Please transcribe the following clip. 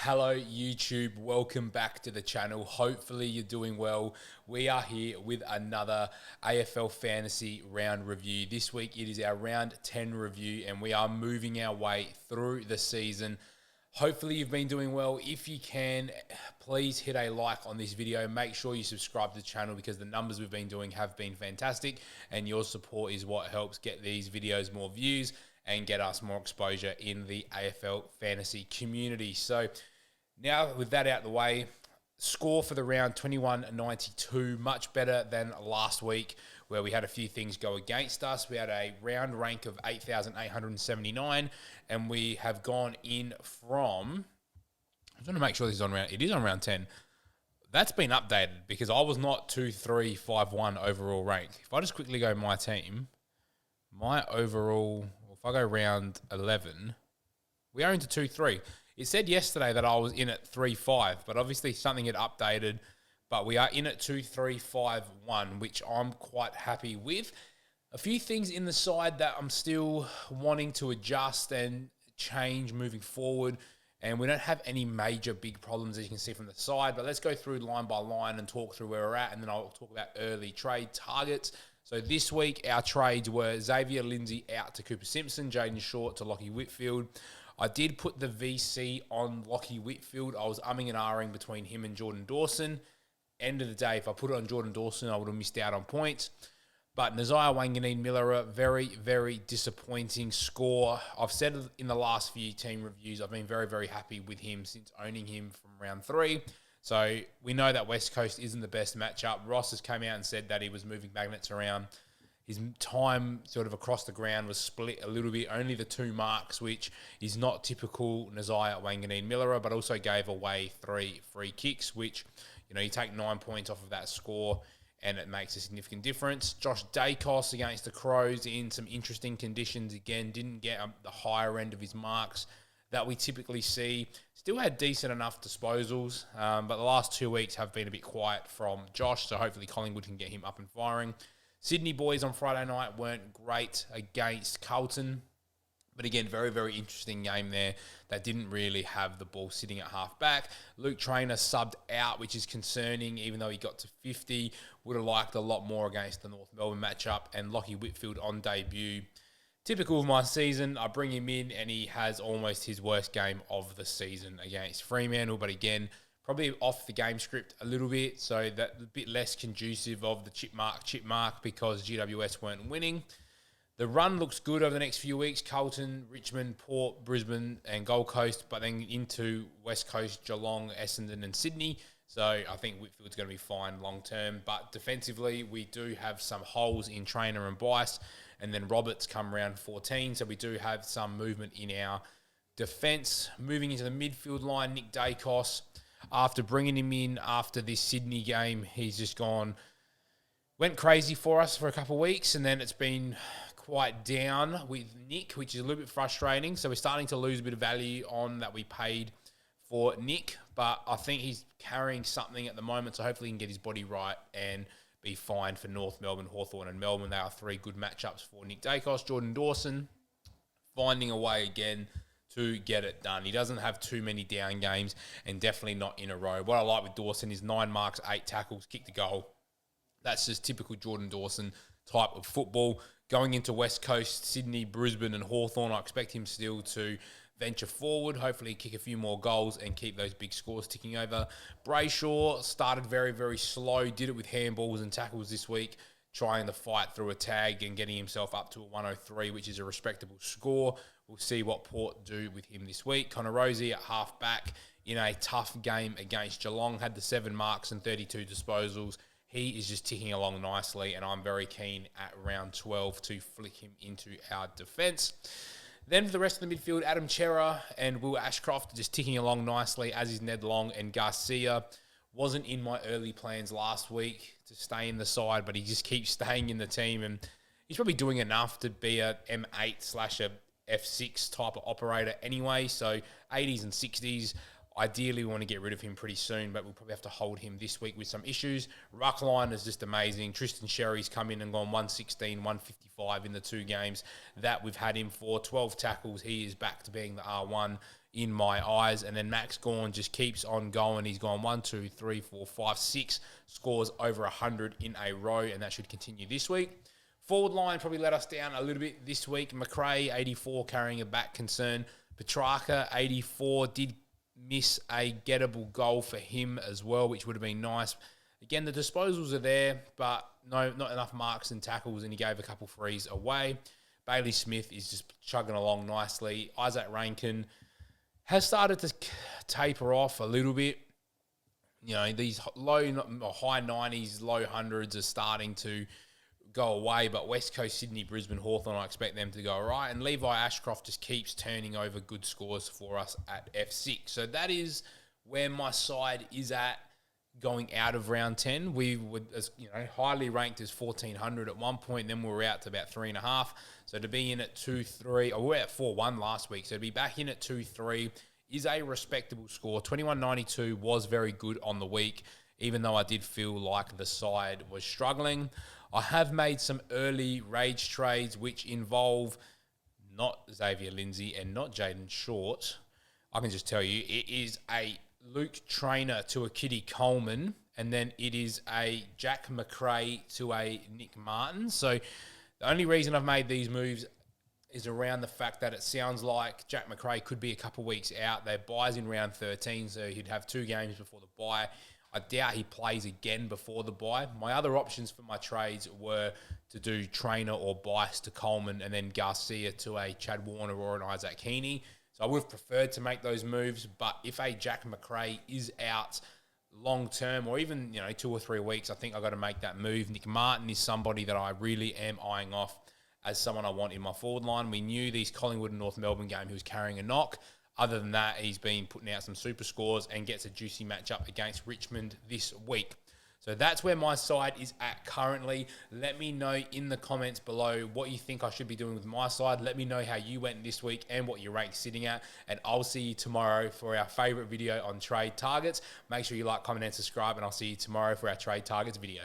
Hello YouTube, welcome back to the channel. Hopefully you're doing well. We are here with another AFL Fantasy round review. This week it is our round 10 review and we are moving our way through the season. Hopefully you've been doing well. If you can, please hit a like on this video. Make sure you subscribe to the channel because the numbers we've been doing have been fantastic and your support is what helps get these videos more views and get us more exposure in the AFL fantasy community. So now with that out the way, score for the round 21.92, much better than last week where we had a few things go against us. We had a round rank of 8,879 and we have gone in from, I want to make sure this is on round, it is on round 10. That's been updated because I was not 2-3-5-1 overall rank. If I just quickly go my team, my overall, if I go round 11, we are into 2-3. It said yesterday that I was in at 3-5, but obviously something had updated. But we are in at 2-3-5-1, which I'm quite happy with. A few things in the side that I'm still wanting to adjust and change moving forward. And we don't have any major big problems, as you can see from the side. But let's go through line by line and talk through where we're at. And then I'll talk about early trade targets. So this week, our trades were Xavier Lindsay out to Cooper Simpson, Jaden Short to Lockie Whitfield. I did put the VC on Lockie Whitfield. I was umming and ahhing between him and Jordan Dawson. End of the day, if I put it on Jordan Dawson, I would have missed out on points. But Nasiah Wanganeen-Miller, very, very disappointing score. I've said in the last few team reviews, I've been very, very happy with him since owning him from round 3. So we know that West Coast isn't the best matchup. Ross has come out and said that he was moving magnets around. His time sort of across the ground was split a little bit, only the 2 marks, which is not typical Nasiah Wanganeen-Miller, but also gave away 3 free kicks, which, you know, you take 9 points off of that score and it makes a significant difference. Josh Dacos against the Crows in some interesting conditions. Again, didn't get the higher end of his marks that we typically see. Still had decent enough disposals, but the last 2 weeks have been a bit quiet from Josh, so hopefully Collingwood can get him up and firing. Sydney boys on Friday night weren't great against Carlton. But again, very, very interesting game there. They didn't really have the ball sitting at half back. Luke Traynor subbed out, which is concerning, even though he got to 50. Would have liked a lot more against the North Melbourne matchup. And Lockie Whitfield on debut. Typical of my season, I bring him in and he has almost his worst game of the season against Fremantle. But again, probably off the game script a little bit, so that a bit less conducive of the chip mark because GWS weren't winning. The run looks good over the next few weeks. Carlton, Richmond, Port, Brisbane and Gold Coast, but then into West Coast, Geelong, Essendon and Sydney. So I think Whitfield's going to be fine long term. But defensively, we do have some holes in Traynor and Bice. And then Roberts come round 14. So we do have some movement in our defence. Moving into the midfield line, Nick Dacos. After bringing him in after this Sydney game, he's just went crazy for us for a couple of weeks, and then it's been quite down with Nick, which is a little bit frustrating. So we're starting to lose a bit of value on that we paid for Nick, but I think he's carrying something at the moment, so hopefully he can get his body right and be fine for North Melbourne, Hawthorn and Melbourne. They are 3 good matchups for Nick Dacos. Jordan Dawson finding a way again to get it done. He doesn't have too many down games and definitely not in a row. What I like with Dawson is 9 marks, 8 tackles, kicked a goal. That's just typical Jordan Dawson type of football. Going into West Coast, Sydney, Brisbane and Hawthorn, I expect him still to venture forward, hopefully kick a few more goals and keep those big scores ticking over. Brayshaw started very, very slow, did it with handballs and tackles this week, trying to fight through a tag and getting himself up to a 103, which is a respectable score. We'll see what Port do with him this week. Connor Rosie at half-back in a tough game against Geelong, had the 7 marks and 32 disposals. He is just ticking along nicely, and I'm very keen at round 12 to flick him into our defence. Then for the rest of the midfield, Adam Chera and Will Ashcroft just ticking along nicely, as is Ned Long and Garcia. Wasn't in my early plans last week to stay in the side, but he just keeps staying in the team, and he's probably doing enough to be a M8/a F6 type of operator anyway. So 80s and 60s, Ideally, we want to get rid of him pretty soon, but we'll probably have to hold him this week with some issues. Ruckline is just amazing. Tristan Sherry's come in and gone 116, 155 in the 2 games that we've had him for. 12 tackles. He is back to being the R1 in my eyes. And then Max Gawn just keeps on going. He's gone 1, 2, 3, 4, 5, 6 scores over 100 in a row, and that should continue this week. Forward line probably let us down a little bit this week. McRae, 84, carrying a back concern. Petrarca, 84, did miss a gettable goal for him as well, which would have been nice. Again, the disposals are there, but not enough marks and tackles, and he gave a couple frees away. Bailey Smith is just chugging along nicely. Isaac Rankin has started to taper off a little bit. You know, these high 90s, low hundreds are starting to go away, but West Coast, Sydney, Brisbane, Hawthorn, I expect them to go all right. And Levi Ashcroft just keeps turning over good scores for us at F6. So that is where my side is at going out of round 10. We would, as you know, highly ranked as 1,400 at one point. Then we were out to about 3.5. So to be in at 2-3, we were at 4-1 last week. So to be back in at 2-3 is a respectable score. 21.92 was very good on the week, even though I did feel like the side was struggling. I have made some early rage trades which involve not Xavier Lindsay and not Jaden Short. I can just tell you, it is a Luke Trainer to a Kitty Coleman, and then it is a Jack McRae to a Nick Martin. So the only reason I've made these moves is around the fact that it sounds like Jack McRae could be a couple weeks out. Their bye's in round 13, so he'd have 2 games before the bye. I doubt he plays again before the bye. My other options for my trades were to do Trainer or Bice to Coleman and then Garcia to a Chad Warner or an Isaac Heaney. So I would have preferred to make those moves, but if a Jack McRae is out long term or even 2 or 3 weeks, I think I've got to make that move. Nick Martin is somebody that I really am eyeing off as someone I want in my forward line. We knew these Collingwood and North Melbourne game he was carrying a knock. Other than that, he's been putting out some super scores and gets a juicy matchup against Richmond this week. So that's where my side is at currently. Let me know in the comments below what you think I should be doing with my side. Let me know how you went this week and what your rank's sitting at. And I'll see you tomorrow for our favourite video on trade targets. Make sure you like, comment, and subscribe. And I'll see you tomorrow for our trade targets video.